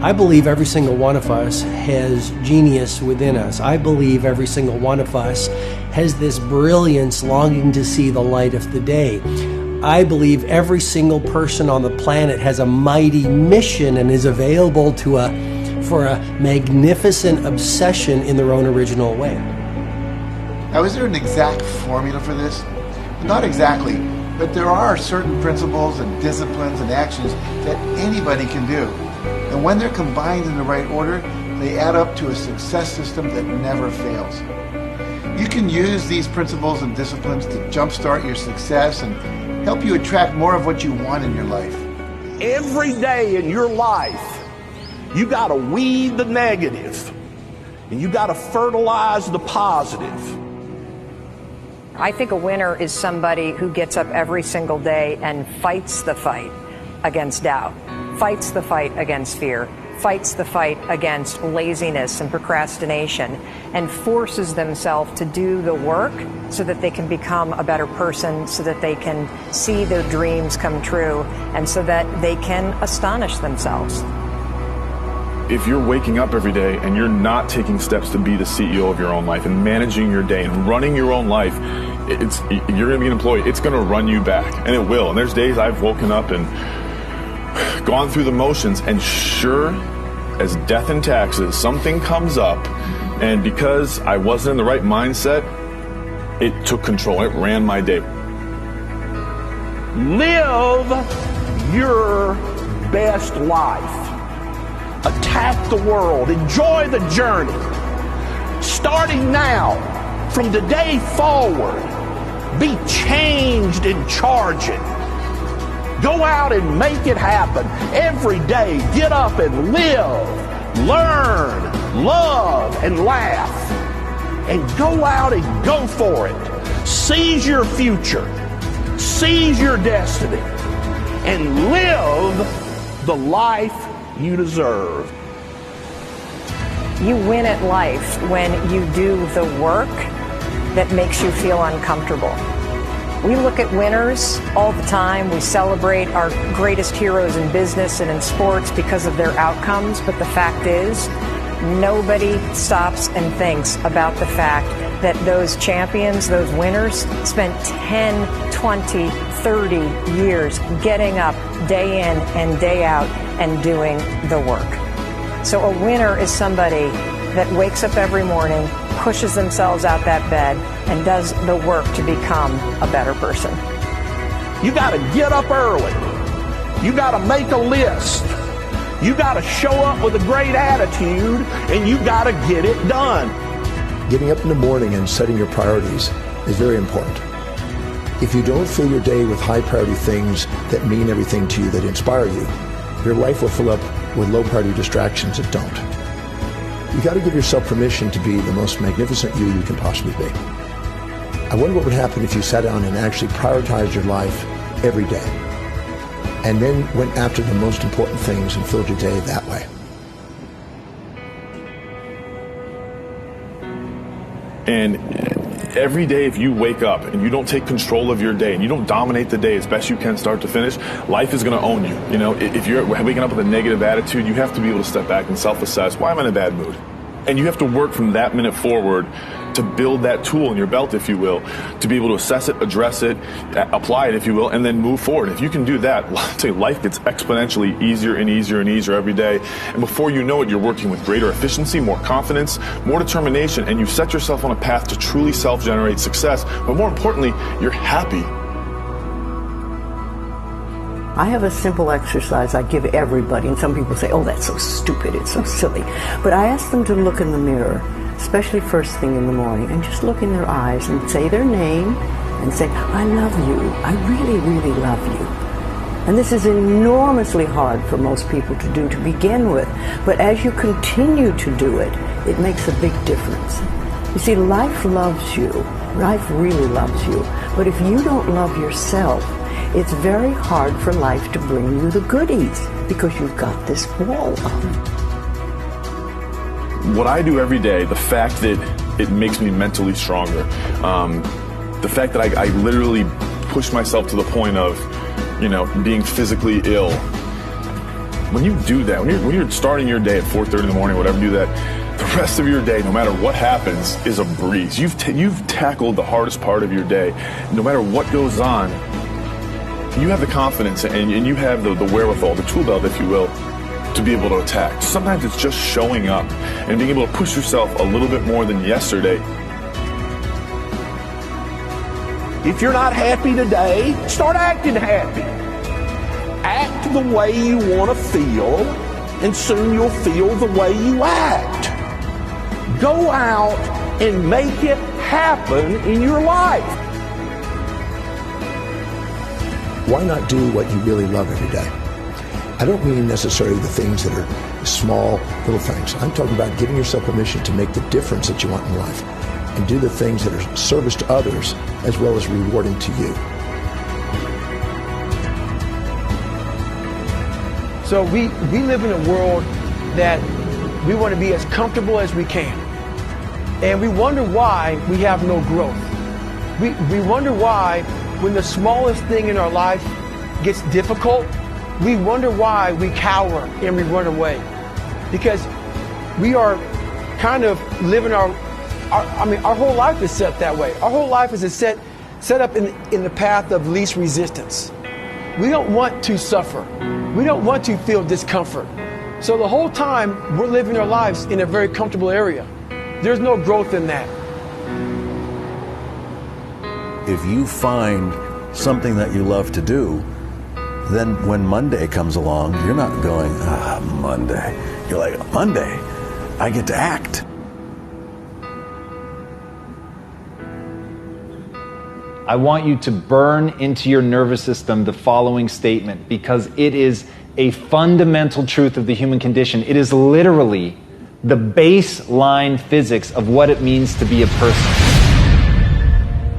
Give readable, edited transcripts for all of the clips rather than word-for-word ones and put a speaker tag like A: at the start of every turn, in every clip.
A: I believe every single one of us has genius within us. I believe every single one of us has this brilliance longing to see the light of the day. I believe every single person on the planet has a mighty mission and is available for a magnificent obsession in their own original way.
B: Now, is there an exact formula for this? Not exactly, but there are certain principles and disciplines and actions that anybody can do. And when they're combined in the right order, they add up to a success system that never fails. You can use these principles and disciplines to jumpstart your success and help you attract more of what you want in your life.
C: Every day in your life, you got to weed the negative and you got to fertilize the positive.
D: I think a winner is somebody who gets up every single day and fights the fight against doubt, fights the fight against fear, fights the fight against laziness and procrastination, and forces themselves to do the work so that they can become a better person, so that they can see their dreams come true, and so that they can astonish themselves.
E: If you're waking up every day and you're not taking steps to be the CEO of your own life and managing your day and running your own life, you're going to be an employee. It's going to run you back, and it will. And there's days I've woken up and gone through the motions, and sure as death and taxes, something comes up, and because I wasn't in the right mindset, it took control. It ran my day.
C: Live your best life. Attack the world. Enjoy the journey. Starting now, from today forward, be changed and charge it. Go out and make it happen. Every day, get up and live, learn, love, and laugh. And go out and go for it. Seize your future. Seize your destiny. And live the life you deserve.
D: You win at life when you do the work that makes you feel uncomfortable. We look at winners all the time. We celebrate our greatest heroes in business and in sports because of their outcomes. But the fact is, nobody stops and thinks about the fact that those champions, those winners, spent 10, 20, 30 years getting up day in and day out and doing the work. So a winner is somebody that wakes up every morning, pushes themselves out that bed, and does the work to become a better person.
C: You got to get up early. You got to make a list. You got to show up with a great attitude, and you got to get it done.
F: Getting up in the morning and setting your priorities is very important. If you don't fill your day with high priority things that mean everything to you, that inspire you, your life will fill up with low priority distractions that don't. You got to give yourself permission to be the most magnificent you can possibly be. I wonder what would happen if you sat down and actually prioritized your life every day, and then went after the most important things and filled your day that way.
E: And every day, if you wake up and you don't take control of your day and you don't dominate the day as best you can start to finish, life is going to own you. You know, if you're waking up with a negative attitude, you have to be able to step back and self-assess, why am I in a bad mood? And you have to work from that minute forward to build that tool in your belt, if you will, to be able to assess it, address it, apply it, if you will, and then move forward. If you can do that, I'll tell you, life gets exponentially easier and easier and easier every day. And before you know it, you're working with greater efficiency, more confidence, more determination, and you set yourself on a path to truly self-generate success. But more importantly, you're happy.
G: I have a simple exercise I give everybody, and some people say, oh, that's so stupid, it's so silly. But I ask them to look in the mirror, especially first thing in the morning, and just look in their eyes and say their name and say, I love you. I really, really love you. And this is enormously hard for most people to do to begin with. But as you continue to do it, it makes a big difference. You see, life loves you. Life really loves you. But if you don't love yourself, it's very hard for life to bring you the goodies because you've got this wall up.
E: What I do every day, the fact that it makes me mentally stronger, the fact that I literally push myself to the point of, you know, being physically ill, When you do that, when you're starting your day at 4:30 in the morning, whatever, do that, the rest of your day, no matter what happens, is a breeze. You've tackled the hardest part of your day. No matter what goes on, you have the confidence and you have the wherewithal, the tool belt, if you will, to be able to attack. Sometimes it's just showing up and being able to push yourself a little bit more than yesterday.
C: If you're not happy today, start acting happy. Act the way you want to feel, and soon you'll feel the way you act. Go out and make it happen in your life.
F: Why not do what you really love every day? I don't mean necessarily the things that are small, little things. I'm talking about giving yourself permission to make the difference that you want in life and do the things that are service to others as well as rewarding to you.
H: So we live in a world that we want to be as comfortable as we can. And we wonder why we have no growth. We wonder why when the smallest thing in our life gets difficult, we wonder why we cower and we run away. Because we are kind of living our whole life is set that way. Our whole life is set up in the path of least resistance. We don't want to suffer. We don't want to feel discomfort. So the whole time we're living our lives in a very comfortable area. There's no growth in that.
I: If you find something that you love to do, then when Monday comes along, you're not going, Monday. You're like, Monday, I get to act.
J: I want you to burn into your nervous system the following statement, because it is a fundamental truth of the human condition. It is literally the baseline physics of what it means to be a person.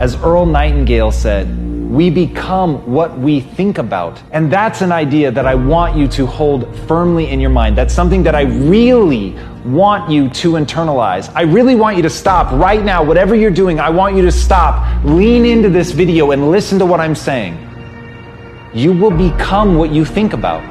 J: As Earl Nightingale said, we become what we think about. And that's an idea that I want you to hold firmly in your mind. That's something that I really want you to internalize. I really want you to stop right now. Whatever you're doing, I want you to stop, lean into this video and listen to what I'm saying. You will become what you think about.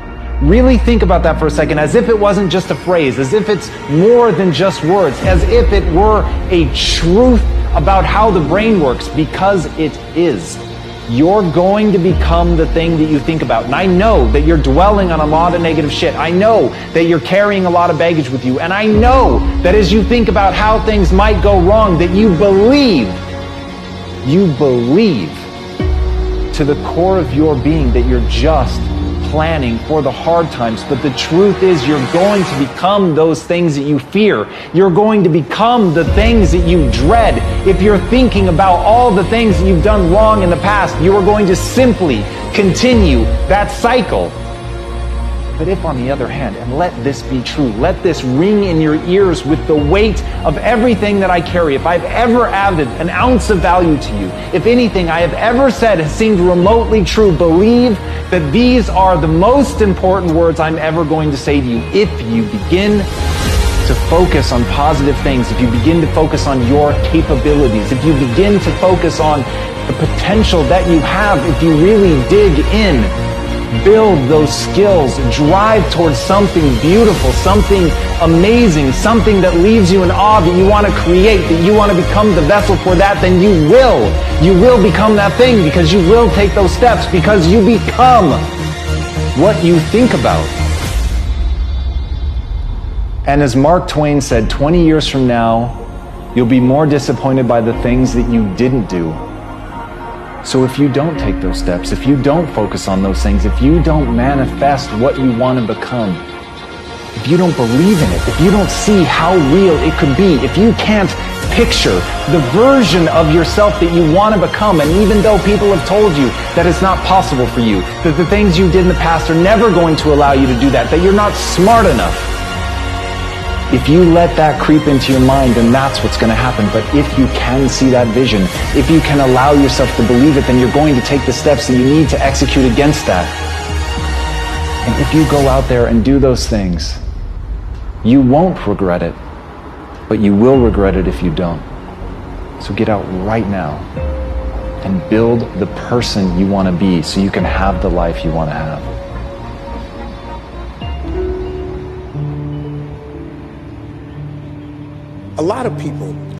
J: Really think about that for a second, as if it wasn't just a phrase, as if it's more than just words, as if it were a truth about how the brain works, because it is. You're going to become the thing that you think about. And I know that you're dwelling on a lot of negative shit. I know that you're carrying a lot of baggage with you. And I know that as you think about how things might go wrong, that you believe to the core of your being that you're just planning for the hard times. But the truth is, you're going to become those things that you fear. You're going to become the things that you dread. If you're thinking about all the things that you've done wrong in the past, you are going to simply continue that cycle. But if, on the other hand, and let this be true, let this ring in your ears with the weight of everything that I carry, if I've ever added an ounce of value to you, if anything I have ever said has seemed remotely true, believe that these are the most important words I'm ever going to say to you. If you begin to focus on positive things, if you begin to focus on your capabilities, if you begin to focus on the potential that you have, if you really dig in, build those skills, drive towards something beautiful, something amazing, something that leaves you in awe, that you want to create, that you want to become the vessel for that, then you will become that thing, because you will take those steps, because you become what you think about. And as Mark Twain said, 20 years from now, you'll be more disappointed by the things that you didn't do. So if you don't take those steps, if you don't focus on those things, if you don't manifest what you want to become, if you don't believe in it, if you don't see how real it could be, if you can't picture the version of yourself that you want to become, and even though people have told you that it's not possible for you, that the things you did in the past are never going to allow you to do that you're not smart enough, if you let that creep into your mind, then that's what's going to happen. But if you can see that vision, if you can allow yourself to believe it, then you're going to take the steps that you need to execute against that. And if you go out there and do those things, you won't regret it, but you will regret it if you don't. So get out right now and build the person you want to be so you can have the life you want to have.
K: A lot of people